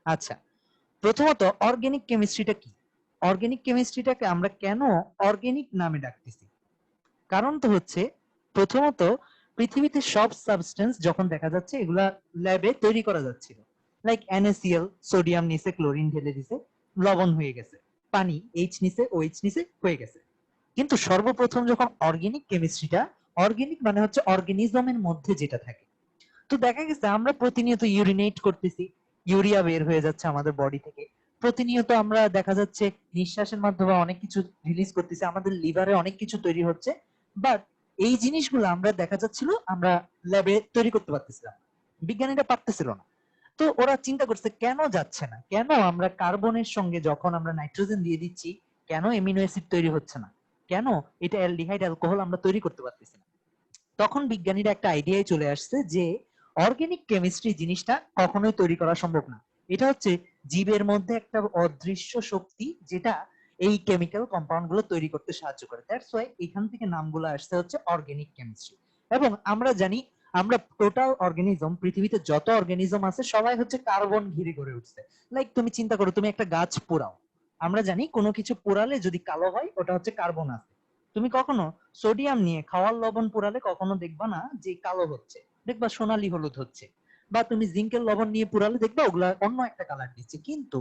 আচ্ছা, প্রথমত অর্গানিক কেমিস্ট্রিটা কি? অর্গানিক কেমিস্ট্রিটাকে আমরা কেন অর্গানিক নামে ডাকতেছি? কারণ তো হচ্ছে প্রথমত পৃথিবীতে সব সাবস্টেন্স যখন দেখা যাচ্ছে এগুলা ল্যাবে তৈরি করা যাচ্ছিল, লাইক NaCl, সোডিয়াম নিচে ক্লোরিন ঢেলে দিছে, লবণ হয়ে গেছে, পানি H নিচে OH নিচে হয়ে গেছে। কিন্তু সর্বপ্রথম যখন অর্গানিক কেমিস্ট্রিটা, অর্গানিক মানে হচ্ছে অর্গানিজমের মধ্যে যেটা থাকে। তো দেখা গেছে আমরা প্রতিনিয়ত ইউরিনেট করতেছি, ইউরিয়া বের হয়ে যাচ্ছে আমাদের বডি থেকে। প্রতিনিয়ত আমরা দেখা যাচ্ছে নিঃশ্বাসের মাধ্যমে অনেক কিছু রিলিজ করতেছি, আমাদের লিভারে অনেক কিছু তৈরি হচ্ছে। বাট এই জিনিসগুলো আমরা দেখা যাচ্ছিল আমরা ল্যাবে তৈরি করতে পারতেছিলাম, বিজ্ঞানীরা পারতেছিল না। তো ওরা চিন্তা করছে কেন যাচ্ছে না, কেন আমরা কার্বনের সঙ্গে যখন আমরা নাইট্রোজেন দিয়ে দিচ্ছি কেন এমিনো অ্যাসিড তৈরি হচ্ছে না, কেন এটা অ্যালডিহাইড অ্যালকোহল আমরা তৈরি করতে পারতেছি না। তখন বিজ্ঞানীরা একটা আইডিয়ায় চলে আসছে যে অর্গানিক কেমিস্ট্রি জিনিসটা কখনোই তৈরি করা সম্ভব না। এটা হচ্ছে জীবের মধ্যে একটা অদৃশ্য শক্তি যেটা এই কেমিক্যাল কম্পাউন্ড গুলো তৈরি করতে সাহায্য করে। দ্যাটস ওয়াই এখান থেকে নামগুলো আসছে হচ্ছে অর্গানিক কেমিস্ট্রি। এবং আমরা জানি আমরা টোটাল অর্গানিজম, পৃথিবীতে যত অর্গানিজম আছে সবাই হচ্ছে কার্বন ঘিরে গড়ে উঠছে। লাইক তুমি চিন্তা করো, তুমি একটা গাছ পোড়াও, আমরা জানি কোনো কিছু পোড়ালে যদি কালো হয় ওটা হচ্ছে কার্বন আছে। তুমি কখনো সোডিয়াম নিয়ে খাওয়ার লবণ পোড়ালে কখনো দেখবা না যে কালো হচ্ছে, দেখবা সোনালী হলুদ হচ্ছে। বা তুমি জিঙ্কের লবণ নিয়ে পোড়ালে দেখবা ওগুলা অন্য একটা কালার দিচ্ছে। কিন্তু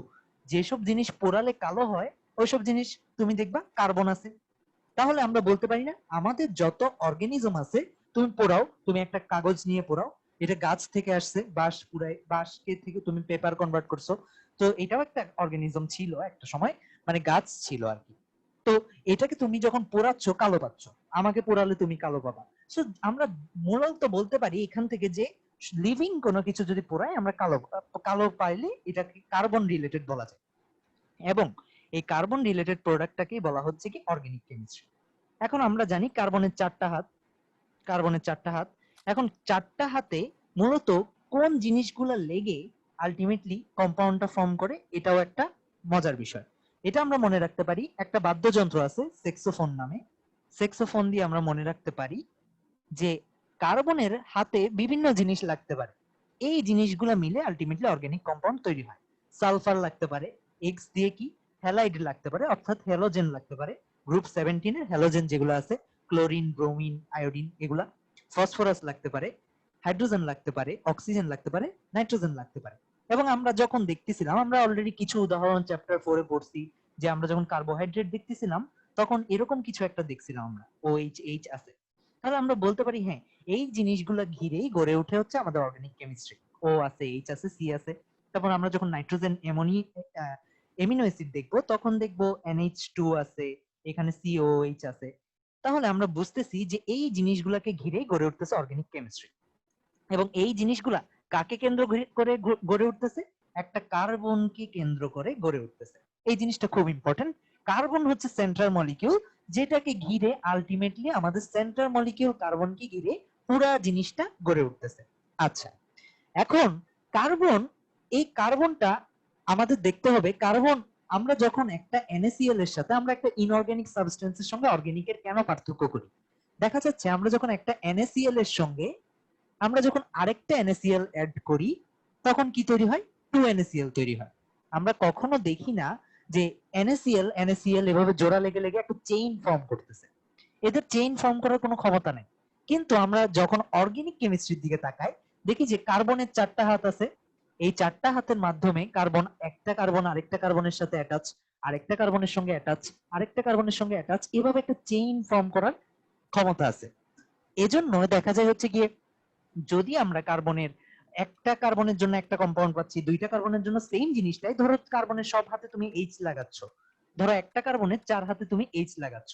যেসব জিনিস পোড়ালে কালো হয় ওইসব জিনিস তুমি দেখবা কার্বন আছে। তাহলে আমরা বলতে পারি না আমাদের যত অর্গানিজম আছে, তুমি পোড়াও, তুমি একটা কাগজ নিয়ে পোড়াও, এটা গাছ থেকে আসছে, বাঁশ পুরাই, বাঁশকে থেকে তুমি পেপার কনভার্ট করছো, তো এটাও একটা অর্গানিজম ছিল একটা সময়, মানে গাছ ছিল আর কি। তো এটাকে তুমি যখন পোড়াচ্ছ কালো পাচ্ছ, আমাকে পোড়ালে তুমি কালো পাবা। সো আমরা মূলত বলতে পারি এখান থেকে যে লিভিং কোনো কিছু যদি পোড়াই আমরা কালো কালো পাইলে এটাকে কার্বন রিলেটেড বলা যায়। এবং এই কার্বন রিলেটেড প্রোডাক্টটাকেই বলা হচ্ছে কি অর্গানিক কেমিস্ট্রি। এখন আমরা জানি কার্বনের চারটা হাত, কার্বনের চারটা হাত। এখন চারটা হাতে মূলত কোন জিনিসগুলো লেগে আলটিমেটলি কম্পাউন্ডটা ফর্ম করে, এটাও একটা মজার বিষয়। এটা আমরা মনে রাখতে পারি, একটা বাদ্যযন্ত্র আছে সেক্সোফোন নামে, সেক্সোফোন দিয়ে আমরা মনে রাখতে পারি যে কার্বনের হাতে বিভিন্ন জিনিস লাগতে পারে, এই জিনিসগুলো মিলে আলটিমেটলি অর্গানিক কম্পাউন্ড তৈরি হয়। সালফার লাগতে পারে, এক্স দিয়ে কি হ্যালাইড লাগতে পারে, অর্থাৎ হ্যালোজেন লাগতে পারে, গ্রুপ 17 এর হ্যালোজেন যেগুলো আছে, ক্লোরিন, ব্রোমিন, আয়োডিন এগুলা। ফসফরাস লাগতে পারে, হাইড্রোজেন লাগতে পারে, অক্সিজেন লাগতে পারে, নাইট্রোজেন লাগতে পারে। এবং আমরা যখন দেখতেছিলাম, আমরা অলরেডি কিছু উদাহরণ চ্যাপ্টার 4 এ পড়ছি, যে আমরা যখন কার্বোহাইড্রেট দেখতেছিলাম তখন এরকম কিছু একটা দেখছিলাম আমরা, OH এইচ আছে। তাহলে আমরা বলতে পারি হ্যাঁ, এই জিনিসগুলো ঘিরেই গড়ে উঠে হচ্ছে আমাদের অর্গানিক কেমিস্ট্রি। ও আছে, এইচ আছে, সি আছে। তারপর আমরা যখন নাইট্রোজেন এমিনো অ্যাসিড দেখবো তখন দেখবো NH2 আছে, এখানে COOH আছে। তাহলে আমরা বুঝতেছি যে এই জিনিসগুলোকে ঘিরেই গড়ে উঠতেছে অর্গানিক কেমিস্ট্রি। এবং এই জিনিসগুলা কাকে কেন্দ্র করে গড়ে উঠতেছে? একটা কার্বনকে কেন্দ্র করে গড়ে উঠতেছে। এই জিনিসটা খুব ইম্পর্টেন্ট। কার্বন হচ্ছে সেন্ট্রাল মলিকিউল, যেটাকে ঘিরে আলটিমেটলি আমাদের সেন্ট্রাল মলিকিউল কার্বনকে ঘিরে পুরা জিনিসটা গড়ে উঠতেছে। আচ্ছা, এখন কার্বন, এই কার্বনটা আমাদের দেখতে হবে, কার্বন আমরা যখন একটা NaCl এর সাথে আমরা একটা ইনঅর্গানিক সাবস্টেন্সের সঙ্গে অর্গানিকের কেন পার্থক্য করি? দেখা যাচ্ছে আমরা যখন একটা NaCl এর সঙ্গে আমরা যখন আরেকটা NaCl অ্যাড করি তখন কি তৈরি হয়? 2NaCl তৈরি হয়। আমরা কখনো দেখি না যে NaCl এভাবে জোড়া লেগে লেগে একটা চেইন ফর্ম করতেছে, এদের চেইন ফর্ম করার কোনো ক্ষমতা নেই। কিন্তু আমরা যখন অর্গানিক কেমিস্ট্রির দিকে তাকাই দেখি যে কার্বনের চারটা হাত আছে, এই চারটা হাতের মাধ্যমে কার্বন, একটা কার্বন আরেকটা কার্বনের সাথে অ্যাটাচ, আরেকটা কার্বনের সঙ্গে অ্যাটাচ, আরেকটা কার্বনের সঙ্গে অ্যাটাচ, এভাবে একটা চেইন ফর্ম করার ক্ষমতা আছে। এজন্য দেখা যায় হচ্ছে গিয়ে যদি আমরা কার্বনের একটা কার্বনের জন্য একটা কম্পাউন্ড পাচ্ছি, দুইটা কার্বনের জন্য সেম জিনিসটাই, ধরো কার্বনের সব হাতে তুমি এইচ লাগাচ্ছ, ধরো একটা কার্বনের 4 হাতে তুমি এইচ লাগাচ্ছ,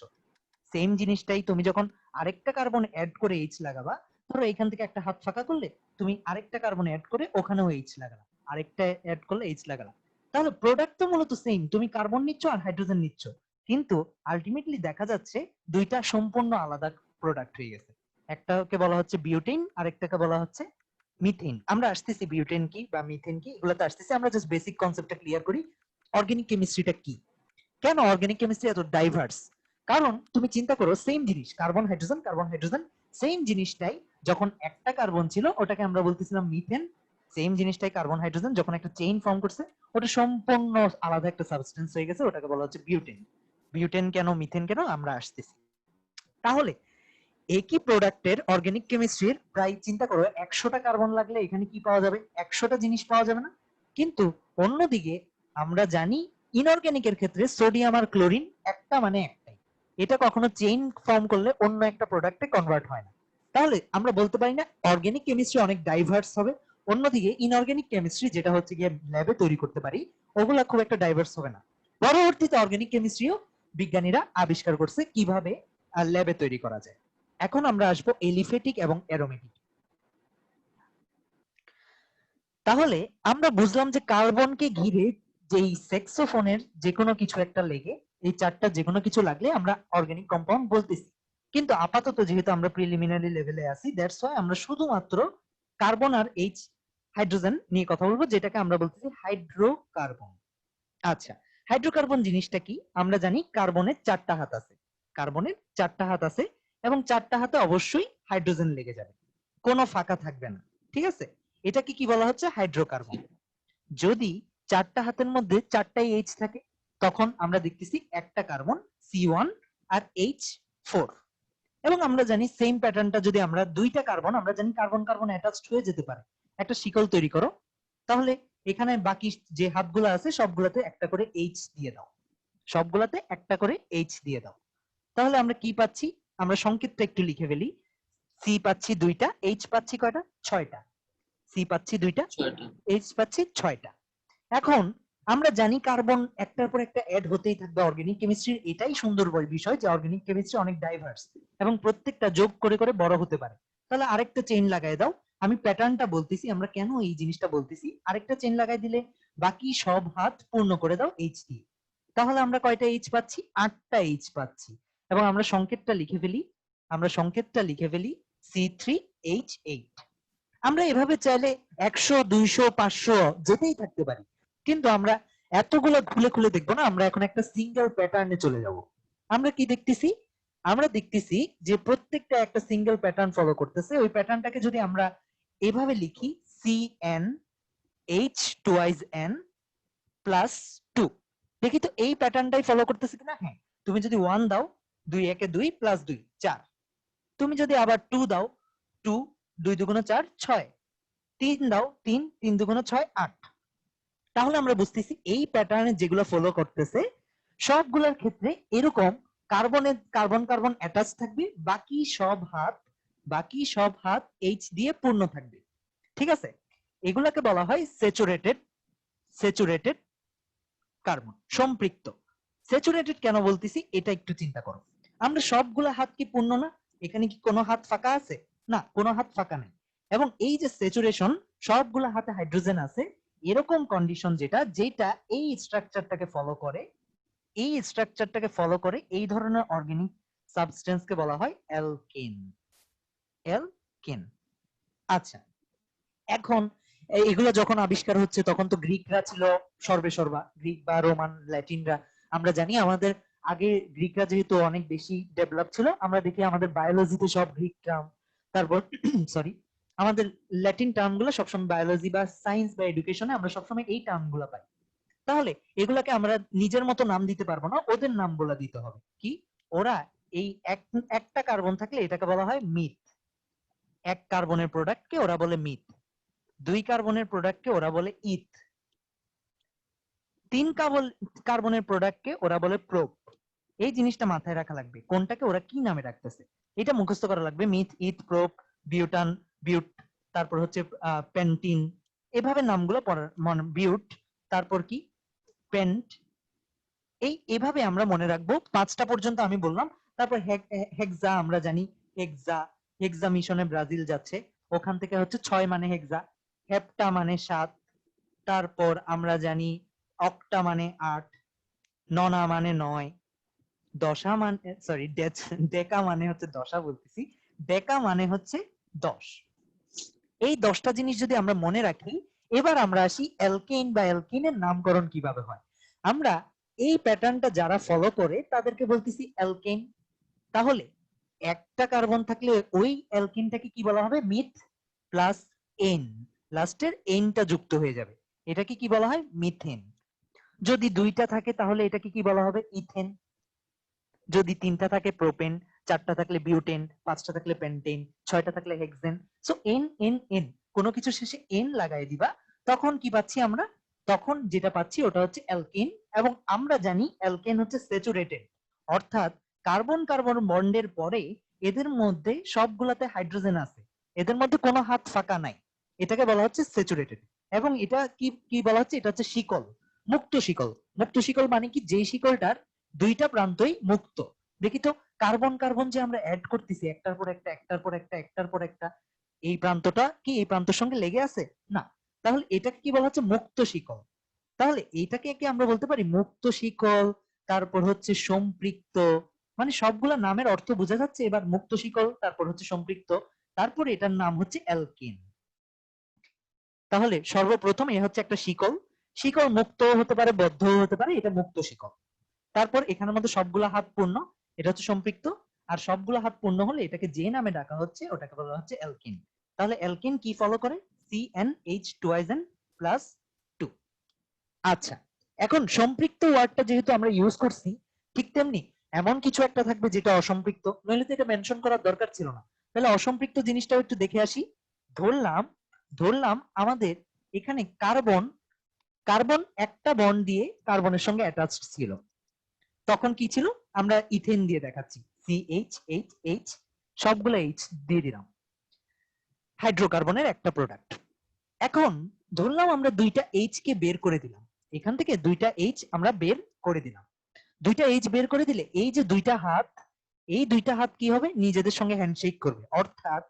সেম জিনিসটাই তুমি যখন আরেকটা কার্বন অ্যাড করে এইচ লাগাবা, ধরো এখান থেকে একটা হাত ফাঁকা করলে তুমি আরেকটা কার্বন অ্যাড করে ওখানেও এইচ লাগালা, আরেকটা অ্যাড করলে এইচ লাগালা, তাহলে প্রোডাক্ট তো মূলত সেম, তুমি কার্বন নিচ্ছ আর হাইড্রোজেন নিচ্ছ, কিন্তু আলটিমেটলি দেখা যাচ্ছে দুইটা সম্পূর্ণ আলাদা প্রোডাক্ট হয়ে গেছে। একটাকে বলা হচ্ছে বিউটেন, আরেকটাকে বলা হচ্ছে মিথেন। আমরা আসতেছি বিউটেন কি বা মিথেন কি এগুলোতে আসতেছি, আমরা জাস্ট বেসিক কনসেপ্টটা ক্লিয়ার করি। অর্গানিক কেমিস্ট্রিটা কি, কেন অর্গানিক কেমিস্ট্রি এত ডাইভার্স? কারণ তুমি চিন্তা করো, সেম জিনিস carbon hydrogen carbon hydrogen, same জিনিসটাই যখন একটা কার্বন ছিল ওটাকে আমরা বলতেছিলাম মিথেন, সেম জিনিসটাই কার্বন হাইড্রোজেন যখন একটা চেইন ফর্ম করছে ওটা সম্পূর্ণ আলাদা একটা সাবস্টেন্স হয়ে গেছে, ওটাকে বলা হচ্ছে বিউটেন। বিউটেন কেন, মিথেন কেন, আমরা আসতেছি। তাহলে একই প্রোডাক্টের অর্গানিক কেমিস্ট্রির প্রায় চিন্তা করো 100টা কার্বন লাগলে এখানে কি পাওয়া যাবে, 100টা জিনিস পাওয়া যাবে না? কিন্তু অন্যদিকে আমরা জানি ইনঅর্গানিকের ক্ষেত্রে সোডিয়াম আর ক্লোরিন একটা মানে একটাই, এটা কখনো চেইন ফর্ম করলে অন্য একটা প্রোডাক্টে কনভার্ট হয় না। তাহলে আমরা বলতে পারি না অর্গানিক কেমিস্ট্রি অনেক ডাইভার্স হবে, অন্যদিকে ইনঅর্গানিক কেমিস্ট্রি যেটা হচ্ছে গিয়ে ল্যাবে তৈরি করতে পারি ওগুলা খুব একটা ডাইভার্স হবে না। পরবর্তীতে অর্গানিক কেমিস্ট্রিও বিজ্ঞানীরা আবিষ্কার করছে কিভাবে ল্যাবে তৈরি করা যায়। এখন আমরা আসবো এলিফেটিক এবং অ্যারোমেটিক। তাহলে আমরা বুঝলাম যে কার্বনকে ঘিরে যেই সেক্সোফোনের যে কোনো কিছু একটা লেগে, এই চারটা যে কোনো কিছু লাগলে আমরা অর্গানিক কম্পাউন্ড বলতেছি। কিন্তু আপাতত যেহেতু আমরা প্রিলিমিনারি লেভেলে আছি, দ্যাটস ওয়াই আমরা শুধুমাত্র কার্বন আর এইচ হাইড্রোজেন নিয়ে কথা বলবো, যেটাকে আমরা বলতেছি হাইড্রোকার্বন। আচ্ছা, হাইড্রোকার্বন জিনিসটা কি? আমরা জানি কার্বনের 4টা হাত আছে, কার্বনের 4টা হাত আছে এবং 4টা হাতে অবশ্যই হাইড্রোজেন লেগে যাবে, কোনো ফাঁকা থাকবে না। ঠিক আছে, এটাকে কি বলা হচ্ছে? হাইড্রোকার্বন। যদি 4টা হাতের মধ্যে 4টাই এইচ থাকে তখন আমরা দেখতেছি একটা কার্বন C1 আর H4। এবং আমরা জানি সেম প্যাটার্নটা যদি আমরা 2টা কার্বন, আমরা জানি কার্বন কার্বন অ্যাটাচড হয়ে যেতে পারে, একটা শিকল তৈরি করো, তাহলে এখানে বাকি যে হাতগুলো আছে সবগুলাতে একটা করে এইচ দিয়ে দাও, সবগুলাতে একটা করে এইচ দিয়ে দাও। তাহলে আমরা কি পাচ্ছি? আমরা সংকেতটা একটু লিখে ফেলি। সি পাচ্ছি 2টা, এইচ পাচ্ছি কয়টা? 6টা। সি পাচ্ছি 2টা, এইচ পাচ্ছি 6টা। এখন আমরা জানি কার্বন একটার পর একটা অ্যাড হতেই থাকবে অর্গানিক কেমিস্ট্রির, এটাই সুন্দর বিষয় যে অর্গানিক কেমিস্ট্রি অনেক ডাইভার্স এবং প্রত্যেকটা যোগ করে করে বড় হতে পারে। তাহলে আরেকটা চেইন লাগাই দাও, আমি প্যাটার্নটা বলতেছি, আমরা কেন এই জিনিসটা বলতেছি। আরেকটা চেইন লাগাই দিলে বাকি সব হাত পূর্ণ করে দাও এইচ দিয়ে, তাহলে আমরা কয়টা এইচ পাচ্ছি? 8টা এইচ পাচ্ছি। এবং আমরা সংকেতটা লিখে ফেলি, আমরা সংকেতটা লিখে ফেলি C3H8। আমরা এভাবে চাইলে 100, 200, 500 যেতেই থাকতে পারি, কিন্তু আমরা এতগুলো খুলে খুলে দেখবো না, আমরা এখন একটা সিঙ্গেল প্যাটার্নে চলে যাব। আমরা কি দেখতেছি? আমরা দেখতেছি যে প্রত্যেকটা একটা সিঙ্গেল প্যাটার্ন ফলো করতেছে। ওই প্যাটার্নটাকে যদি আমরা এভাবে লিখি CN H2N+2, দেখি তো এই প্যাটার্নটাই ফলো করতেছে কিনা। হ্যাঁ, তুমি যদি 1 দাও, 2 একে 2 প্লাস 2 4, তুমি যদি আবার 2 দাও, 2 2 দুগুণ 4 6, 3 দাও, 3 3 দুগুণ 6 8। তাহলে আমরা বুঝতেছি এই প্যাটার্নে যেগুলো ফলো করতেছে সবগুলোর ক্ষেত্রে এরকম কার্বনের কার্বন কার্বন অ্যাটাচ থাকবে, বাকি সব হাত এইচ দিয়ে পূর্ণ থাকবে। ঠিক আছে, এগুলাকে বলা হয় স্যাচুরেটেড কার্বন, সম্পৃক্ত। স্যাচুরেটেড কেন বলতেছি এটা একটু চিন্তা করো। আমরা সবগুলা হাত কি পূর্ণ না? এখানে কি কোনো হাত ফাঁকা আছে? না, কোনো হাত ফাঁকা নেই। এবং এই যে স্যাচুরেশন, সবগুলা হাতে হাইড্রোজেন আছে, এরকম কন্ডিশন যেটা যেটা এই স্ট্রাকচারটাকে ফলো করে, এই স্ট্রাকচারটাকে ফলো করে এই ধরনের অর্গানিক সাবস্টেন্সকে বলা হয় অ্যালকেন। অ্যালকেন। আচ্ছা, এখন এগুলো যখন আবিষ্কার হচ্ছে তখন তো গ্রিকরা ছিল সর্বেসর্বা, গ্রিক বা রোমান ল্যাটিনরা। আমরা জানি আমাদের আগে গ্রিকরা যেহেতু অনেক বেশি ডেভেলপ ছিল, আমরা দেখি আমাদের বায়োলজিতে সব গ্রিক টার্ম, তারপর সরি আমাদের ল্যাটিন টার্ম গুলো সবসময় বায়োলজি বা সায়েন্স বা এডুকেশনে আমরা সবসময় এই টার্ম গুলো পাই। তাহলে এগুলাকে আমরা নিজের মতো নাম দিতে পারবো না, ওদের নাম গুলা দিতে হবে। কি? ওরা এই একটা কার্বন থাকলে এটাকে বলা হয় মিথ, এক কার্বনের প্রোডাক্টকে ওরা বলে মিথ, 2 কার্বনের প্রোডাক্টকে ওরা বলে ইথ, 3 কার্বনের প্রোডাক্টকে ওরা বলে প্রোপ। এই জিনিসটা মাথায় রাখা লাগবে, কোনটাকে ওরা কি নামে রাখতেছে এটা মুখস্থ করা লাগবে। মিথ, ইথ, প্রোপ, বিউটান, বিউট, তারপর হচ্ছে পেন্টিন, এভাবে নামগুলো পড়ার মনে, বিউট, তারপর কি পেন্ট, এভাবে আমরা মনে রাখবো। 5টা পর্যন্ত আমি বললাম। তারপর হেক্সা, আমরা জানি হেক্সা, হেক্সা মিশনে ব্রাজিল যাচ্ছে, ওখান থেকে হচ্ছে 6 মানে হেক্সা, হেপ্টা মানে 7, তারপর আমরা জানি অক্টা মানে 8, ননা মানে 9, দশা মানে সরি ডেকা মানে হচ্ছে দশা বলতেছি, ডেকা মানে হচ্ছে 10। এই 10টা জিনিস যদি আমরা মনে রাখি, এবার আমরা আসি অ্যালকেন বা অ্যালকিনের নামকরণ কিভাবে হয়। আমরা এই প্যাটার্নটা যারা ফলো করে তাদেরকে বলতেছি অ্যালকেন। তাহলে একটা কার্বন থাকলে ওই অ্যালকিনটাকে কি বলা হবে? Myth plus N. লাস্টের এনটা যুক্ত হয়ে যাবে, এটাকে কি বলা হয়? মিথেন। যদি দুইটা থাকে তাহলে এটাকে কি বলা হবে? ইথেন। যদি তিনটা থাকে প্রোপেন, চারটা থাকলে বিউটেন, পাঁচটা থাকলে পেন্টেন, ছয়টা থাকলে hexane. So N N N, কোনো কিছু শেষে এন লাগাই দিবা, তখন কি পাচ্ছি আমরা? তখন যেটা পাচ্ছি ওটা হচ্ছে অ্যালকেন। এবং আমরা জানি অ্যালকেন হচ্ছে স্যাচুরেটেড, অর্থাৎ কার্বন কার্বন বন্ডের পরে এদের মধ্যে সবগুলাতে হাইড্রোজেন আছে, এদের মধ্যে কোনো হাত ফাঁকা নাই, এটাকে বলা হচ্ছে স্যাচুরেটেড। এবং এটা কি কি বলা হচ্ছে? এটা হচ্ছে শিকল, মুক্ত শিকল। মুক্ত শিকল মানে কি? যে শিকলটার দুইটা প্রান্তই মুক্ত। দেখি তো, কার্বন কার্বন যে আমরা অ্যাড করতেছি একটার পর একটা একটার পর একটা একটার পর একটা, এই প্রান্তটা কি এই প্রান্তের সঙ্গে লেগে আছে? না। তাহলে এটাকে কি বলা হচ্ছে? মুক্ত শিকল। তাহলে এটাকে কি আমরা বলতে পারি মুক্ত শিকল, তারপর হচ্ছে সম্পৃক্ত, মানে সবগুলা নামের অর্থ বোঝা যাচ্ছে এবার? মুক্ত শিকল, তারপর হচ্ছে সম্পৃক্ত, তারপর এটার নাম হচ্ছে অ্যালকিন। তাহলে সর্বপ্রথম এ হচ্ছে একটা শিকল, শিকল মুক্ত হতে পারে, বদ্ধ হতে পারে, এটা মুক্ত শিকল। তারপর এখানের মধ্যে সবগুলা হাত পূর্ণ, এটা হচ্ছে সম্পৃক্ত। আর সবগুলা হাত পূর্ণ হলে এটাকে যে নামে ডাকা হচ্ছে ওটাকে বলা হচ্ছে অ্যালকিন। তাহলে অ্যালকিন কি ফলো করে? CnH2n plus 2। আচ্ছা, এখন সম্পৃক্ত ওয়ার্ডটা যেহেতু আমরা ইউজ করছি, ঠিক তেমনি এমন কিছু একটা থাকবে যেটা অসম্পৃক্ত, নইলে তো এটা মেনশন করার দরকার ছিল না। তাহলে অসম্পৃক্ত জিনিসটাও একটু দেখে আসি। ধরলাম ধরলাম আমাদের এখানে কার্বন, কার্বন একটা বন্ড দিয়ে কার্বনের সঙ্গে অ্যাটাচড ছিল, তখন কি ছিল? আমরা ইথেন দিয়ে দেখাচ্ছি, CH8H, সবগুলো এইচ দিয়ে দিলাম, হাইড্রোকার্বনের একটা প্রোডাক্ট। এখন ধরলাম আমরা দুইটা এইচ কে বের করে দিলাম, এখান থেকে দুইটা এইচ আমরা বের করে দিলাম। দুইটা এইচ বের করে দিলে এই যে দুইটা হাত, এই দুইটা হাত কি হবে? নিজেদের সঙ্গে হ্যান্ডশেক করবে, অর্থাৎ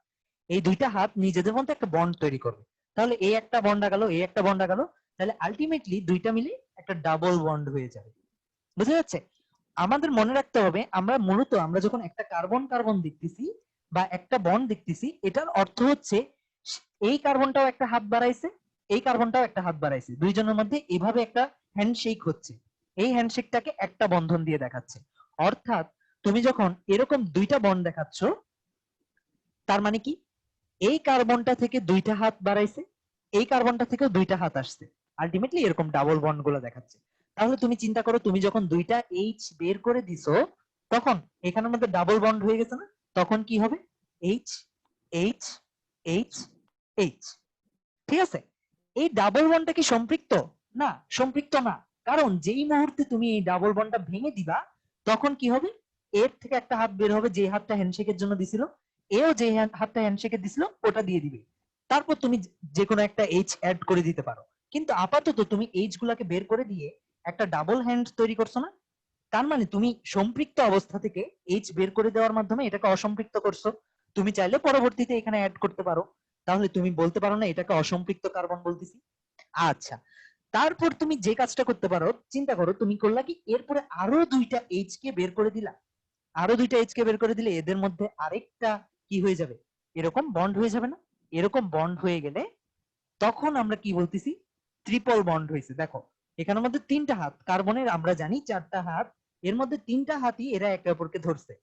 এই দুইটা হাত নিজেদের মধ্যে একটা বন্ড তৈরি করবে। তাহলে এই একটা বন্ড গেল, এই একটা বন্ড গেল, তাহলে আলটিমেটলি দুইটা মিলে একটা ডাবল বন্ড হয়ে যাবে। বুঝা যাচ্ছে? আমাদের মনে রাখতে হবে, আমরা মূলত আমরা যখন একটা কার্বন কার্বন দেখতেছি বা একটা বন্ড দেখতেছি, এটার অর্থ হচ্ছে এই কার্বনটাও একটা হাত বাড়াইছে, এই কার্বনটাও একটা হাত বাড়াইছে, দুইজনের মধ্যে এভাবে একটা হ্যান্ডশেক হচ্ছে, এই হ্যান্ডশেকটাকে একটা বন্ধন দিয়ে দেখাচ্ছে। অর্থাৎ তুমি যখন এরকম দুইটা বন্ড দেখাচ্ছ, তার মানে কি? এই কার্বনটা থেকে দুইটা হাত বাড়াইছে, এই কার্বনটা থেকেও দুইটা হাত আসছে, আলটিমেটলি এরকম ডাবল বন্ড গুলো দেখাচ্ছে। তাহলে তুমি চিন্তা করো, তুমি যখন দুইটা এইচ বের করে দিছো, তখন এখানের মধ্যে ডাবল বন্ড হয়ে গেছে না? তখন কি হবে? H H H H. ঠিক আছে? এই ডাবল বন্ডটা কি সম্পৃক্ত? না, সম্পৃক্ত না। কারণ যেই মুহূর্তে তুমি এই ডাবল বন্ডটা ভেঙে দিবা, তখন কি হবে? এর থেকে একটা হাত বের হবে, যে হাতটা হ্যান্ডশেকের জন্য দিছিল, এও যে হাতটা হ্যান্ডশেকে দিছিল ওটা দিয়ে দিবে। তারপর তুমি যে কোনো একটা এইচ অ্যাড করে দিতে পারো। কিন্তু আপাতত তুমি এইচ গুলাকে বের করে দিয়ে একটা ডাবল হ্যান্ড তৈরি করছো না? তার মানে তুমি সম্পৃক্ত অবস্থা থেকে এইচ বের করে দেওয়ার মাধ্যমে এটাকে অসম্পৃক্ত করছো। তুমি চাইলে পরবর্তীতে এখানে অ্যাড করতে পারো, তাহলে তুমি বলতে পারো না এটাকে অসম্পৃক্ত কার্বন বলতেছি। আচ্ছা, তারপর তুমি যে কাজটা করতে পারো, চিন্তা করো তুমি করলা কি, এরপরে আরো দুইটা এইচ কে বের করে দিলা, আরো দুইটা এইচ কে বের করে দিলে এদের মধ্যে আরেকটা কি হয়ে যাবে? এরকম বন্ড হয়ে যাবে না? এরকম বন্ড হয়ে গেলে তখন আমরা কি বলতেছি? ট্রিপল বন্ড হয়েছে। দেখো এখানের মধ্যে তিনটা হাত, কার্বনের আমরা জানি চারটা হাত, এর মধ্যে তিনটা হাতই এরা একে অপরকে ধরছে।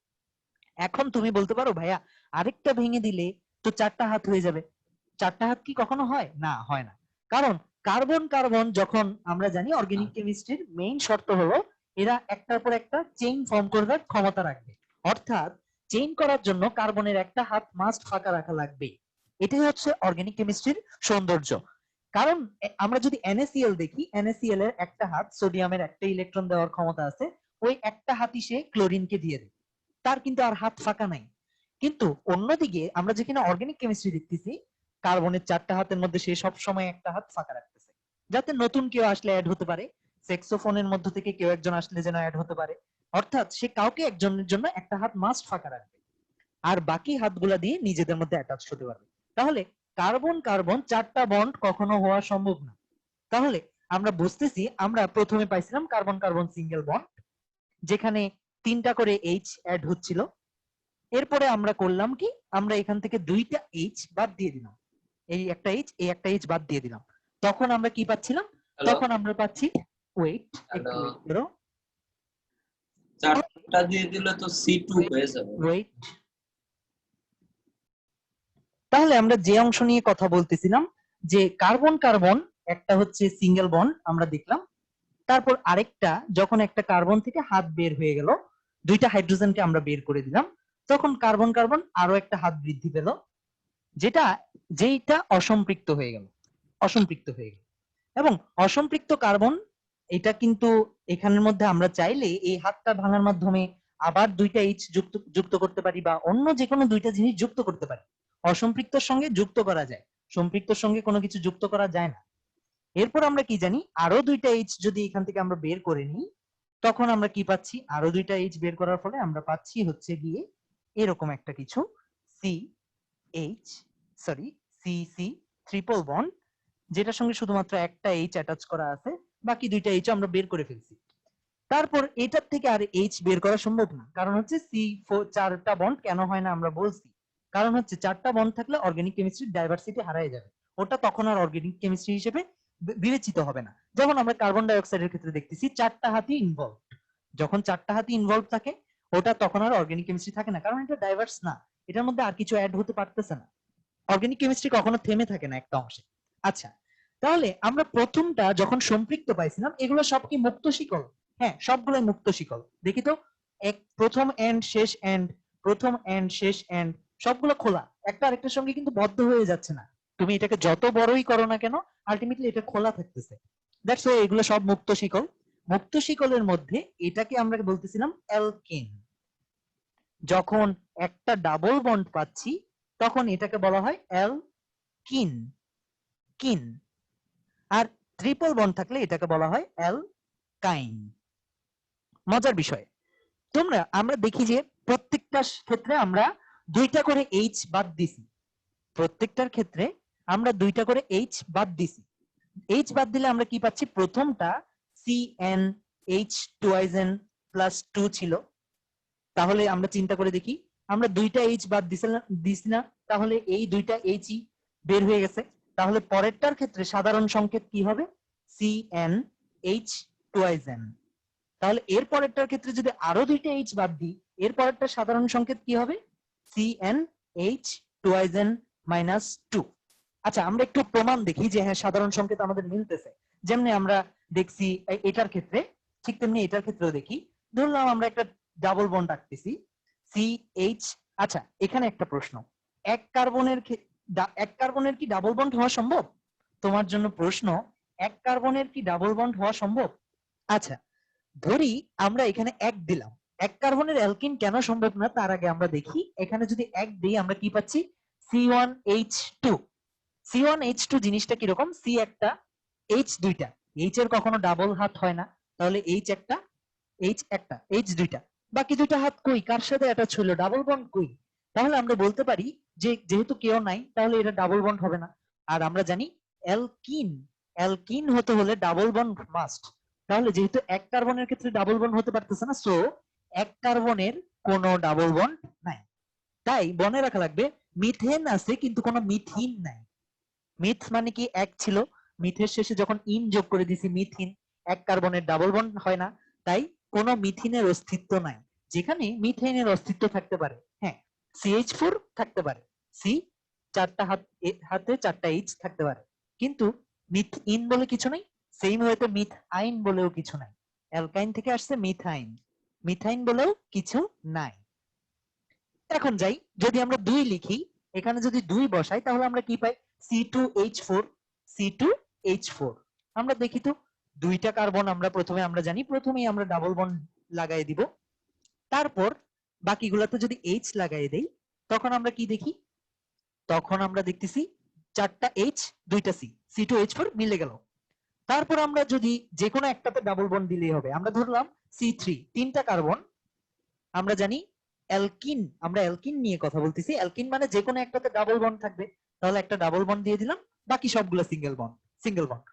এখন তুমি বলতে পারো ভাইয়া আরেকটা ভেঙে দিলে তো চারটা হাত হয়ে যাবে। চারটা হাত কি কখনো হয়? না, হয় না। কারণ কার্বন কার্বন যখন আমরা জানি অর্গানিক কেমিস্ট্রির মেইন শর্ত হলো এরা একটার পর একটা চেইন ফর্ম করবার ক্ষমতা রাখবে, অর্থাৎ চেইন করার জন্য কার্বনের একটা হাত মাস্ট ফাঁকা রাখা লাগবে। এটাই হচ্ছে অর্গানিক কেমিস্ট্রির সৌন্দর্য। কারণ আমরা যদি NaCl দেখি, NaCl এর একটা হাত সোডিয়ামের একটা ইলেকট্রন দেওয়ার ক্ষমতা আছে, ওই একটা হাতই সে ক্লোরিনকে দিয়ে দেয়, তার কিন্তু আর হাত ফাঁকা নাই। কিন্তু অন্যদিকে আমরা যেখানে অর্গানিক কেমিস্ট্রি দেখতেছি, কার্বনের চারটা হাতের মধ্যে সে সব সময় একটা হাত ফাঁকা রাখতেছে, যাতে নতুন কেউ আসলে অ্যাড হতে পারে, সেক্সোফোনের মধ্য থেকে কেউ একজন আসলে যেন অ্যাড হতে পারে। অর্থাৎ সে কাউকে একজনের জন্য একটা হাত মাস্ট ফাঁকা রাখবে, আর বাকি হাতগুলা দিয়ে নিজেদের মধ্যে অ্যাটাচ হতে পারবে। তাহলে কার্বন কার্বন চারটা বন্ড কখনো হওয়া সম্ভব না। তাহলে আমরা বুঝতেছি, আমরা প্রথমে পাইছিলাম কার্বন কার্বন সিঙ্গেল বন্ড, যেখানে তিনটা করে এইচ অ্যাড হচ্ছিল। এরপরে আমরা করলাম কি, আমরা এখান থেকে দুইটা এইচ বাদ দিয়ে দিলাম, এই একটা এইচ এই একটা এইচ বাদ দিয়ে দিলাম, তখন আমরা কি পাচ্ছিলাম? তখন আমরা পাচ্ছি, ওয়েট একটু ওয়েট করো, চারটা দিয়ে দিলে তো C2 হয়ে যাবে। ওয়েট। তাহলে আমরা যে অংশ নিয়ে কথা বলতেছিলাম, যে কার্বন কার্বন একটা হচ্ছে সিঙ্গেল বন্ড আমরা দেখলাম, তারপর আরেকটা যখন একটা কার্বন থেকে হাত বের হয়ে গেল, দুইটা হাইড্রোজেনকে আমরা বের করে দিলাম, তখন কার্বন কার্বন আরো একটা হাত বৃদ্ধি পেল, যেইটা অসম্পৃক্ত হয়ে গেল, অসম্পৃক্ত হয়ে গেল। এবং অসম্পৃক্ত কার্বন এটা কিন্তু এখানের মধ্যে আমরা চাইলে এই হাতটা ভাঙার মাধ্যমে আবার দুইটা এইচ যুক্ত করতে পারি, বা অন্য যে কোনো দুইটা জিনিস যুক্ত করতে পারি। অসম্পৃক্তর সঙ্গে যুক্ত করা যায়, সম্পৃক্তর সঙ্গে কোনো কিছু যুক্ত করা যায় না। এরপর আমরা কি জানি, আরো দুইটা এইচ যদি এখান থেকে আমরা বের করে নিই, তখন আমরা কি পাচ্ছি, আরো দুইটা এইচ বের করার ফলে আমরা পাচ্ছি হচ্ছে গিয়ে এরকম একটা কিছু C H sorry C C triple bond, যেটার সঙ্গে শুধুমাত্র একটা এইচ অ্যাটাচ করা আছে, বাকি দুইটা এইচ আমরা বের করে ফেলছি। তারপর এটার থেকে আর এইচ বের করা সম্ভব না, কারণ হচ্ছে চারটা বন্ড কেন হয় না আমরা বলছি, কারণ হচ্ছে চারটা বন্ড থাকলে অর্গানিক কেমিস্ট্রির ডাইভার্সিটি হারিয়ে যাবে, ওটা তখন আর অর্গানিক কেমিস্ট্রি হিসেবে বিবেচিত হবে না। যেমন আমরা কার্বন ডাই অক্সাইডের ক্ষেত্রে দেখতেছি চারটা হাতই ইনভলভ, যখন চারটা হাতই ইনভলভ থাকে ওটা তখন আর অর্গানিক কেমিস্ট্রি থাকে না, কারণ এটা ডাইভার্স না, এটার মধ্যে আর কিছু অ্যাড হতে পারতেছে না। অর্গানিক কেমিস্ট্রি কখনো থেমে থাকে না একটা অংশে। আচ্ছা, তাহলে আমরা প্রথমটা যখন সম্পৃক্ত পাইছিলাম, এগুলো সব কি মুক্ত শিকল? হ্যাঁ, সবগুলোই মুক্ত শিকল। দেখি তো, প্রথম এন্ড শেষ এন্ড, প্রথম এন্ড শেষ এন্ড, সবগুলো খোলা, একটা আরেকটার সঙ্গে কিন্তু বদ্ধ হয়ে যাচ্ছে না। তুমি এটাকে যত বড়ই করো না কেন, আলটিমেটলি এটা খোলা থাকতেছে। দ্যাটস ওয়াই এগুলো সব মুক্ত শিকল। মুক্ত শিকলের মধ্যে এটাকে আমরা বলতেছিলাম অ্যালকেন। যখন একটা ডাবল বন্ড পাচ্ছি তখন এটাকে বলা হয় অ্যালকিন, কিন। আর ট্রিপল বন্ড থাকলে এটাকে বলা হয় অ্যালকাইন। মজার বিষয়, আমরা দেখি যে প্রত্যেকটা ক্ষেত্রে আমরা দুইটা করে এইচ বাদ দিছি, প্রত্যেকটার ক্ষেত্রে আমরা দুইটা করে এইচ বাদ দিছি। এইচ বাদ দিলে আমরা কি পাচ্ছি, প্রথমটা CnH2n প্লাস 2 ছিল, তাহলে আমরা চিন্তা করে দেখি, আমরা দুইটা এইচ বাদ দিছি না, তাহলে এই দুইটা এইচই বের হয়ে গেছে, তাহলে পরেরটার ক্ষেত্রে সাধারণ সংকেত কি হবে, CnH2n। তাহলে এর পরেরটার ক্ষেত্রে যদি আরো দুইটা এইচ বাদ দিই, এর পরেরটা সাধারণ সংকেত কি হবে, CnH2n মাইনাস 2। আচ্ছা, আমরা একটু প্রমাণ দেখি যে হ্যাঁ সাধারণ সংকেত আমাদের মিলতেছে। যেমনি আমরা দেখছি এটার ক্ষেত্রে, ঠিক তেমনি এটার ক্ষেত্রেও দেখি। ধরলাম আমরা একটা ডাবল বন্ড রাখতেছি CH। আচ্ছা, এখানে একটা প্রশ্ন, এক কার্বনের কি ডাবল বন্ড হওয়া সম্ভব? তোমার জন্য প্রশ্ন, এক কার্বনের কি ডাবল বন্ড হওয়া সম্ভব? আচ্ছা, ধরি আমরা এখানে এক দিলাম, এক কার্বনের অ্যালকিন কেন সম্ভব না তার আগে আমরা দেখি, এখানে যদি এক দিই আমরা কি পাচ্ছি, C1H2। C1H2 জিনিসটা কিরকম, সি একটা, এইচ দুইটা, এইচ এর কখনো ডাবল হাত হয় না, তাহলে এইচ একটা, এইচ দুইটা, বাকি দুইটা হাত কই, কার সাথে অ্যাটাচ হলো, ডাবল বন্ড কই? তাহলে আমরা বলতে পারি যে যেহেতু কেউ নাই তাহলে এটা ডাবল বন্ড হবে না। আর আমরা জানি অ্যালকিন, অ্যালকিন হতে হলে ডাবল বন্ড মাস্ট, তাহলে যেহেতু এক কার্বনের ক্ষেত্রে ডাবল বন্ড হতে পারতেছে না, সো এক কার্বনের কোনো ডাবল বন্ড নাই। তাই মনে রাখা লাগবে, মিথেন আছে কিন্তু কোনো মিথিন নাই। মিথ মানে কি, এক ছিল, মিথের শেষে যখন ইন যোগ করে দিছি মিথিন, এক কার্বনের ডাবল বন্ড হয় না, তাই কোনো মিথিনের অস্তিত্ব নাই। যেখানে মিথেনের অস্তিত্ব থাকতে পারে, হ্যাঁ, CH4 থাকতে পারে, সি চারটা হাতে চারটা এইচ থাকতে পারে, কিন্তু মিথইন বলে কিছু নাই, সেম ওয়েতে মিথআইন বলেও কিছু নাই। অ্যালকাইন থেকে আসছে মিথাইন, মিথাইন বলেও কিছু নাই। এখন যাই, যদি আমরা 2 লিখি, এখানে যদি 2 বসাই তাহলে আমরা কি পাই, C2H4, C2H4। আমরা দেখি তো, দুইটা কার্বন আমরা প্রথমেই আমরা ডাবল বন্ড লাগাই দিব, তারপর বাকিগুলোতে যদি H লাগাই দেই তখন আমরা কি দেখি, তখন আমরা দেখতেছি চারটা H দুইটা C, C2H4 মিলে গেল। তারপর আমরা যদি যে কোনো একটাতে ডাবল বন্ড দিলেই হবে, আমরা ধরলাম C3, তিনটা কার্বন, আমরা জানি অ্যালকিন, আমরা অ্যালকিন নিয়ে কথা বলতেছি, অ্যালকিন মানে যে কোনো একটাতে ডাবল বন্ড থাকবে, তাহলে একটা ডাবল বন্ড দিয়ে দিলাম, বাকি সবগুলো সিঙ্গেল বন্ড, সিঙ্গেল বন্ড।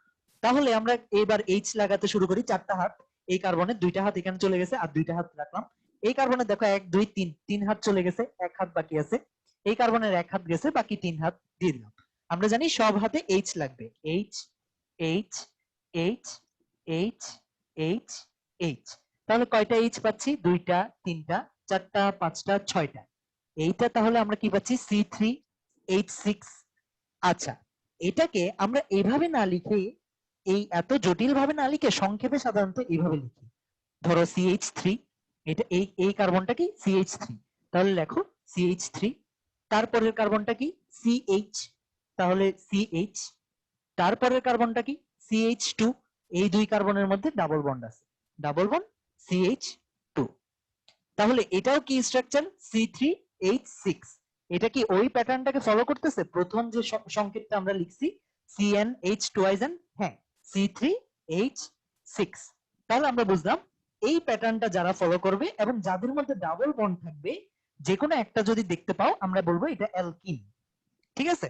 তাহলে আমরা এবার এইচ লাগাতে শুরু করি, চারটা হাত, এই কার্বনের দুইটা হাত এখানে চলে গেছে আর দুইটা হাত রাখলাম, এই কার্বনের দেখো 1 2 3, তিন হাত চলে গেছে, এক হাত বাকি আছে, এই কার্বনের এক হাত গেছে, বাকি তিন হাত দিয়ে দিলাম। আমরা জানি সব হাতে এইচ লাগবে, H H H H H H. তাহলে কয়টা এইচ পাচ্ছি, দুইটা, তিনটা, চারটা, পাঁচটা, ছয়টা। এইটা তাহলে আমরা কি পাচ্ছি, C3H6। আচ্ছা, এটাকে আমরা এভাবে না লিখে, এই এত জটিল ভাবে না লিখে সংক্ষেপে সাধারণত এইভাবে লিখি। ধরো CH3, এটা এই কার্বনটা কি CH3, তাহলে লেখো CH3। তারপরের কার্বনটা কি CH, তাহলে CH। তারপরের কার্বনটা কি CH2, এই দুই কার্বনের মধ্যে ডাবল বন্ড আছে, ডাবল বন্ড CH2। তাহলে এটাও কি স্ট্রাকচার C3H6। এটা কি ওই প্যাটার্নটাকে ফলো করতেছে? প্রথম যে সংকেতটা আমরা লিখছি CnH2n, হ্যাঁ C3H6। তাহলে আমরা বুঝলাম এই প্যাটার্নটা যারা ফলো করবে এবং যাদের মধ্যে ডাবল বন্ড থাকবে, যে কোনো একটা যদি দেখতে পাও আমরা বলবো এটা অ্যালকিন। ঠিক আছে,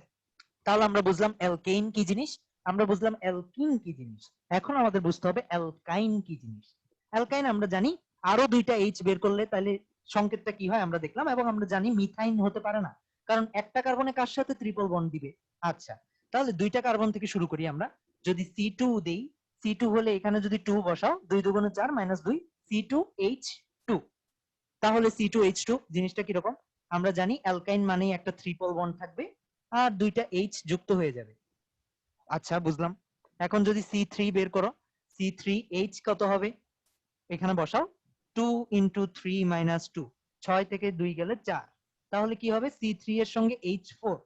তাহলে আমরা বুঝলাম অ্যালকেইন কি জিনিস, আমরা বুঝলাম অ্যালকিন কি জিনিস। এখন আমাদের বুঝতে হবে অ্যালকাইন কি জিনিস। অ্যালকাইন আমরা জানি আরো দুইটা এইচ বের করলে তাহলে সংকেতটা কি হয় আমরা দেখলাম, এবং আমরা জানি মিথাইন হতে পারে না, কারণ একটা কার্বনে কার সাথে ট্রিপল বন্ড দিবে। আচ্ছা, তাহলে দুইটা কার্বন থেকে শুরু করি আমরা। যদি C2 দেই, C2 হলে এখানে যদি 2 বসাও, 2 দুগুণে 4 - 2 C2H2, তাহলে C2H2 জিনিসটা কিরকম? আমরা জানি অ্যালকাইন মানেই একটা ট্রিপল বন্ড থাকবে আর দুইটা এইচ যুক্ত হয়ে যাবে। আচ্ছা বুঝলাম। এখন যদি C3 বের করো, C3H কত হবে? এখানে বসাও 2 × 3 - 2, 6 থেকে 2 গেলে 4, তাহলে কি হবে C3 এর সঙ্গে H4।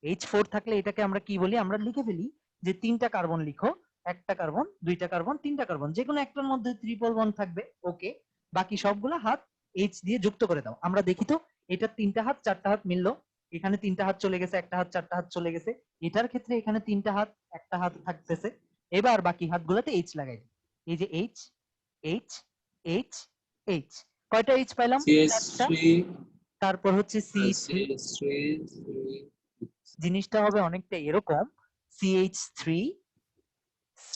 H4 থাকলে এটাকে আমরা কি বলি? আমরা লিখে ফেলি যে তিনটা কার্বন লিখো, একটা কার্বন, দুইটা কার্বন, তিনটা কার্বন, যে কোনো একটার মধ্যে ট্রিপল বন্ড থাকবে। ওকে, বাকি সবগুলা হাত H দিয়ে যুক্ত করে দাও। আমরা দেখি তো এটা তিনটা হাত চারটা হাত মিললো, এখানে তিনটা হাত চলে গেছে, একটা হাত চারটা হাত চলে গেছে। এটার ক্ষেত্রে এখানে তিনটা হাত একটা হাত থাকতেছে। এবার বাকি হাতগুলোতে H লাগাই দিই। এই যে H H H H, কয়টা H পাইলাম? চারটা। CH3 তারপর হচ্ছে C3, CH3 জিনিসটা হবে অনেকটা এরকম CH3 C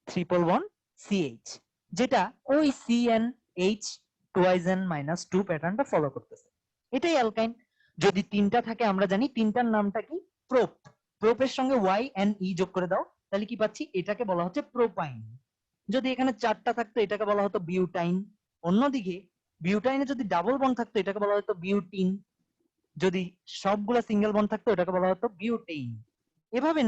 triple bond CH, যেটা ওই CnH2n-2 প্যাটার্নটা ফলো করতেছে। এটাই অ্যালকাইন। যদি তিনটা থাকে আমরা জানি তিনটার নামটা কি? প্রোপ। প্রোপের সঙ্গে Y-N-E যোগ করে দাও, তাহলে কি পাচ্ছি? এটাকে বলা হচ্ছে প্রোপাইন। যদি এখানে চারটা থাকতো এটাকে বলা হতো বিউটাইন। অন্যদিকে বিউটাইনে যদি ডাবল বন্ড থাকতো এটাকে বলা হতো বিউটিন। যদি সবগুলা সিঙ্গেল বন্ড থাকতো এটাকে বলা হতো বিউটেইন। এভাবে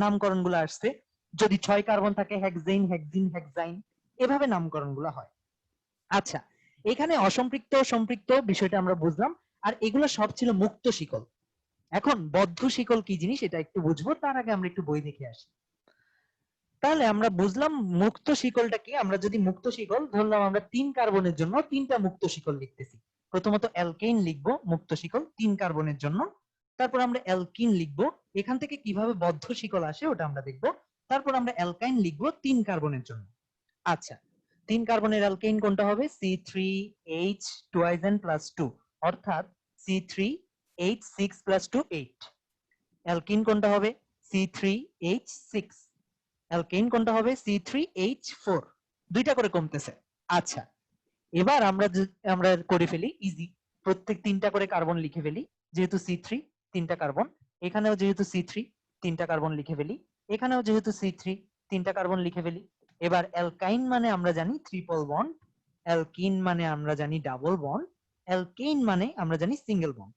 নামকরণগুলো আসছে। যদি 6 কার্বন থাকে হেক্সেইন, হেক্সিন, হেক্সাইন, এভাবে নামকরণগুলো হয়। আচ্ছা, এখানে অসম্পৃক্ত সম্পৃক্ত বিষয়টা আমরা বুঝলাম, আর এগুলো সব ছিল মুক্ত শিকল। এখন বদ্ধ শিকল কি জিনিস এটা একটু বুঝবো, তার আগে আমরা একটু বই দেখে আসি। তাহলে আমরা বুঝলাম মুক্ত শিকলটা কি। আমরা যদি মুক্ত শিকল ধরলাম, আমরা 3 কার্বনের জন্য 3টা মুক্ত শিকল লিখতেছি। প্রথমত অ্যালকেইন লিখবো মুক্ত শিকল 3 কার্বনের জন্য, তারপর আমরা অ্যালকিন লিখবো, এখান থেকে কিভাবে বদ্ধ শিকল আসে ওটা আমরা দেখবো। তারপর আমরা অ্যালকাইন লিখবো 3 কার্বনের জন্য। আচ্ছা, 3 কার্বনের অ্যালকেইন কোনটা হবে? C3H2n+2, অর্থাৎ C3H6+2 8। অ্যালকিন কোনটা হবে? C3H6। অ্যালকেইন কোনটা হবে? C3H4। দুইটা করে কমতেছে। আচ্ছা, এবার আমরা করে ফেলি ইজি, প্রত্যেক 3টা করে কার্বন লিখে ফেলি। যেহেতু C3 3টা কার্বন, এখানেও যেহেতু C3 3টা কার্বন লিখে ফেলি, এখানেও যেহেতু C3 3টা কার্বন লিখে ফেলি। এবার অ্যালকাইন মানে আমরা জানি ট্রিপল বন্ড, অ্যালকিন মানে আমরা জানি ডাবল বন্ড, অ্যালকেইন মানে আমরা জানি সিঙ্গেল বন্ড।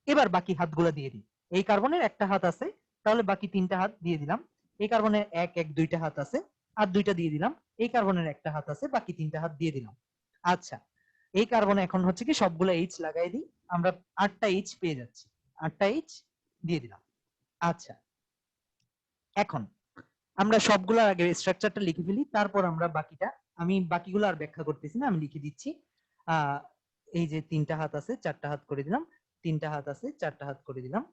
এবার বাকি হাতগুলো দিয়ে দিই। এই কার্বনের একটা হাত আছে, তাহলে বাকি 3টা হাত দিয়ে দিলাম। এই কার্বনের 1 1 2টা হাত আছে, আর 2টা দিয়ে দিলাম। এই কার্বনের একটা হাত আছে, বাকি 3টা হাত দিয়ে দিলাম। আচ্ছা, এই কার্বনে এখন হচ্ছে কি সবগুলো H লাগাই দিই, আমরা 8টা H পেয়ে যাচ্ছি। 8টা H দিয়ে দিলাম। আচ্ছা, এখন আমরা সবগুলোর আগে স্ট্রাকচারটা লিখে ফেলি, তারপর আমরা বাকিটা, আমি বাকিগুলো আর ব্যাখ্যা করতেছি না, আমি লিখে দিচ্ছি। এই যে 3টা হাত আছে 4টা হাত করে দিলাম, 3টা হাত আছে 4টা হাত করে দিলাম।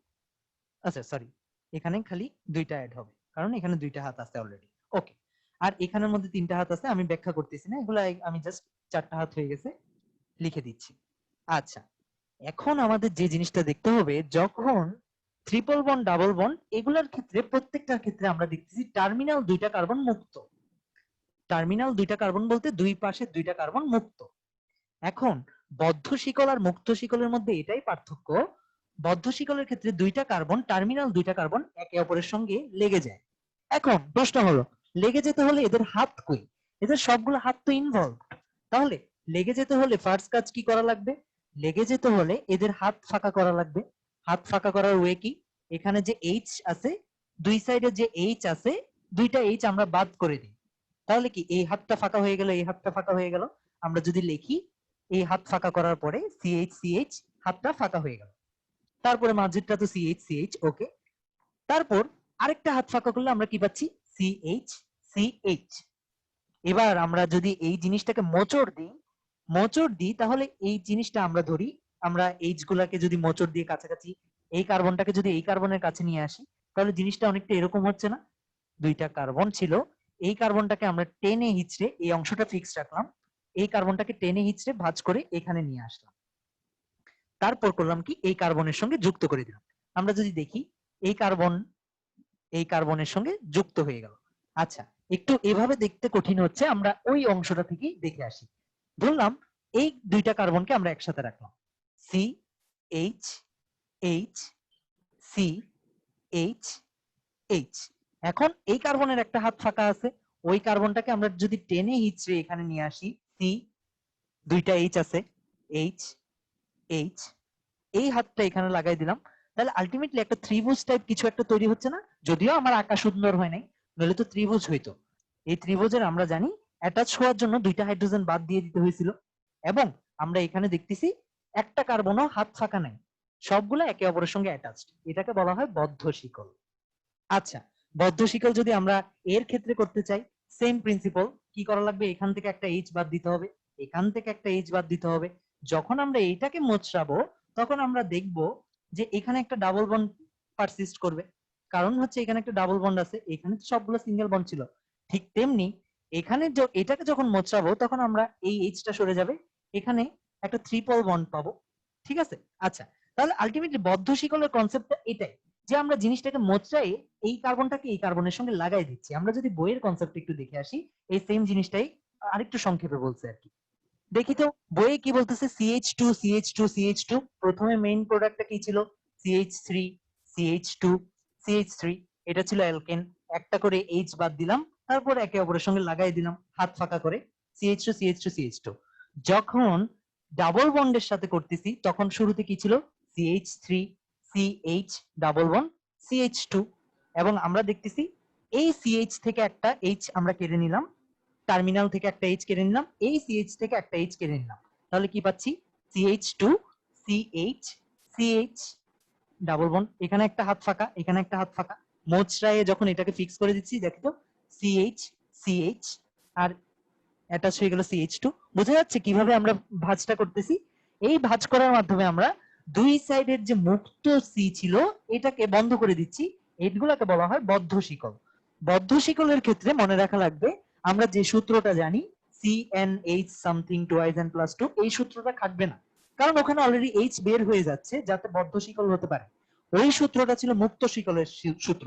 আচ্ছা সরি, এখানে খালি 2টা অ্যাড হবে, কারণ এখানে 2টা হাত আছে অলরেডি। ওকে, আর এখানের মধ্যে 3টা হাত আছে, আমি ব্যাখ্যা করতেছি না, এগুলো আমি জাস্ট 4টা হাত হয়ে গেছে লিখে দিচ্ছি। আচ্ছা, এখন আমাদের যে জিনিসটা দেখতে হবে, যখন ট্রিপল বন্ড ডাবল বন্ড এগুলোর ক্ষেত্রে প্রত্যেকটার ক্ষেত্রে আমরা দেখতেছি টার্মিনাল 2টা কার্বন মুক্ত। টার্মিনাল 2টা কার্বন বলতে দুই পাশে 2টা কার্বন মুক্ত। এখন বদ্ধ শিকল আর মুক্ত শিকলের মধ্যে এটাই পার্থক্য, বদ্ধ শিকলের ক্ষেত্রে 2টা কার্বন, টার্মিনাল 2টা কার্বন একে অপরের সঙ্গে লেগে যায়। এখন প্রশ্ন হলো, লেগে যেতে হলে এদের হাত কই? এদের সবগুলো হাত তো ইনভলভ। তাহলে লেগে যেতে হলে ফার্স্ট কাজ কি করা লাগবে? লেগে যেতে হলে এদের হাত ফাঁকা করা লাগবে। হাত ফাঁকা করার ওয়ে কি? এখানে যে H আছে, দুই সাইডে যে এইচ আছে দুইটা এইচ আমরা বাদ করে দিই, তাহলে কি এই হাতটা ফাঁকা হয়ে গেল, এই হাতটা ফাঁকা হয়ে গেল। আমরা যদি লিখি এই হাত ফাঁকা করার পরে সিএইচ সিএইচ, হাতটা ফাঁকা হয়ে গেল। তারপরে মাঝেরটা তো সিএইচ সিএইচ, ওকে। তারপর আরেকটা হাত ফাঁকা করলে আমরা কি পাচ্ছি, সিএইচ সিএইচ। এবার আমরা যদি এই জিনিসটাকে মোচড় দিই তাহলে এই জিনিসটা আমরা ধরি, আমরা এইচ গুলাকে যদি মোচড় দিয়ে কাছাকাছি, এই কার্বনটাকে যদি এই কার্বনের কাছে নিয়ে আসি, তাহলে জিনিসটা অনেকটা এরকম হচ্ছে না। দুইটা কার্বন ছিল, এই কার্বনটাকে আমরা টেনে হিচড়ে, এই অংশটা ফিক্স রাখলাম, এই কার্বনটাকে টেনে হিচড়ে ভাঁজ করে এখানে নিয়ে আসলাম। তারপর করলাম কি, এই কার্বনের সঙ্গে যুক্ত করে দিলাম। আমরা যদি দেখি এই কার্বন এই কার্বনের সঙ্গে যুক্ত হয়ে গেল। আচ্ছা, একটু এভাবে দেখতে কঠিন হচ্ছে, আমরা ওই অংশটা থেকেই দেখে আসি। ধরলাম এই দুইটা কার্বনকে আমরা একসাথে রাখলাম, C H H C H H. এখন এই কার্বনের একটা হাত ফাঁকা আছে, ওই কার্বনটাকে আমরা যদি টেনে হিচড়ে এখানে নিয়ে আসি, সি দুইটা এইচ আছে, এইচ এইচ, এই হাতটা এখানে লাগাই দিলাম, তাহলে আলটিমেটলি একটা ত্রিভুজ টাইপ কিছু একটা তৈরি হচ্ছে না? যদিও আমার আঁকা সুন্দর হয় নাই, নইলে তো ত্রিভুজ হইতো। এই ত্রিভুজের আমরা জানি অ্যাটাচ হওয়ার জন্য দুইটা হাইড্রোজেন বাদ দিয়ে দিতে হয়েছিল, এবং আমরা এখানে দেখতেছি একটা কার্বনও হাত ফাঁকা নাই, সবগুলো একে অপরের সঙ্গে অ্যাটাচড। এটাকে বলা হয় বদ্ধ শিকল। আচ্ছা, বদ্ধ শিকল যদি আমরা এর ক্ষেত্রে করতে চাই, সেম প্রিন্সিপল। কি করা লাগবে, এখান থেকে একটা এইচ বাদ দিতে হবে, এখান থেকে একটা এইচ বাদ দিতে হবে। যখন আমরা এইটাকে মোচড়াবো তখন আমরা দেখব যে এখানে একটা ডাবল বন্ড পারসিস্ট করবে, কারণ হচ্ছে এখানে একটা ডাবল বন্ড আছে, এখানে তো সবগুলো সিঙ্গেল বন্ড ছিল। ঠিক তেমনি এখানে এটাকে যখন মোচড়াবো তখন আমরা এই এইচটা সরে যাবে, এখানে একটা ট্রিপল বন্ড পাবো। ঠিক আছে? আচ্ছা, তাহলে আলটিমেটলি বদ্ধ শিকলের কনসেপ্টটা এটাই, যে আমরা জিনিসটাকে মোচড়াই এই কার্বনটাকে এই কার্বনের সঙ্গে লাগাই দিচ্ছি। আমরা যদি বইয়ের কনসেপ্ট একটু দেখে আসি, এই সেম জিনিসটাই আরেকটু সংক্ষেপে বলছে আর কি। দেখি তো বইয়ে কি বলতেছে, CH2 CH2 CH2, প্রথমে মেইন প্রোডাক্টটা কি ছিল, CH3 CH2 CH3, এটা ছিল অ্যালকেন। একটা করে এইচ বাদ দিলাম, তারপর একে অপরের সঙ্গে লাগাই দিলাম হাত ফাঁকা করে, CH2 CH2 CH2। যখন ডাবল বন্ডের সাথে করতেছি তখন শুরুতে কি ছিল, CH3 CH double bond CH2, এবং আমরা দেখতেছি এই CH থেকে একটা এইচ আমরা কেটে নিলাম, টার্মিনাল থেকে একটা এইচ কেটে নিলাম, এই CH থেকে একটা এইচ কেটে নিলাম, তাহলে কি পাচ্ছি, CH2 CH CH double bond, এখানে একটা হাত ফাঁকা, এখানে একটা হাত ফাঁকা। মোচড়ায়ে যখন এটাকে ফিক্স করে দিচ্ছি, দেখো তো CH CH আর অ্যাটাচ হয়ে গেল CH2। বোঝা যাচ্ছে কিভাবে আমরা ভাঁজটা করতেছি? এই ভাঁজ করার মাধ্যমে আমরা দুই সাইডের যে মুক্ত সি ছিল এটাকে বন্ধ করে দিচ্ছি। এইগুলাকে বলা হয় বদ্ধ শিকল। বদ্ধ শিকলের ক্ষেত্রে মনে রাখা লাগবে, আমরা যে সূত্রটা জানি CnH something twice n plus 2, এই সূত্রটা খাটবে না, কারণ ওখানে অলরেডি H বের হয়ে যাচ্ছে, যাতে বদ্ধ শিকল হতে পারে। ওই সূত্রটা ছিল মুক্ত শিকলের সূত্র।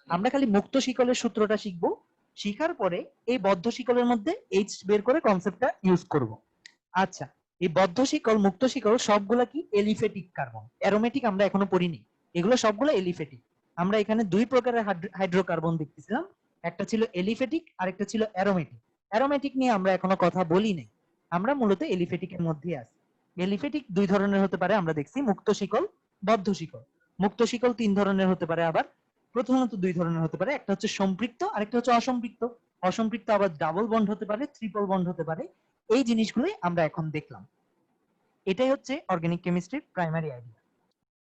আমরা খালি মুক্ত শিকলের সূত্রটা শিখবো, শিখার পরে এই বদ্ধ শিকলের মধ্যে এইচ বের করে কনসেপ্টটা ইউজ করব। আচ্ছা, এই বদ্ধ শিকল মুক্ত শিকল সবগুলা কি এলিফেটিক কার্বন, অ্যারোমেটিক আমরা এখনো পড়িনি, এগুলো সবগুলো এলিফেটিক। আমরা এখানে দুই প্রকারের হাইড্রোকার্বন দেখতেছিলাম, একটা ছিল এলিফেটিক আর একটা ছিল অ্যারোমেটিক। অ্যারোমেটিক নিয়ে আমরা এখনো কথা বলি নাই, আমরা মূলত এলিফেটিকের মধ্যে আছি। এলিফেটিক দুই ধরনের হতে পারে, আমরা দেখছি মুক্ত শিকল, বদ্ধ শিকল। মুক্ত শিকল তিন ধরনের হতে পারে, আবার প্রধানত দুই ধরনের হতে পারে, একটা হচ্ছে সম্পৃক্ত আর একটা হচ্ছে অসম্পৃক্ত। অসম্পৃক্ত আবার ডাবল বন্ড হতে পারে, ট্রিপল বন্ড হতে পারে। এই জিনিসগুলোই আমরা এখন দেখলাম। এটাই হচ্ছে অর্গানিক কেমিস্ট্রির প্রাইমারি আইডিয়া।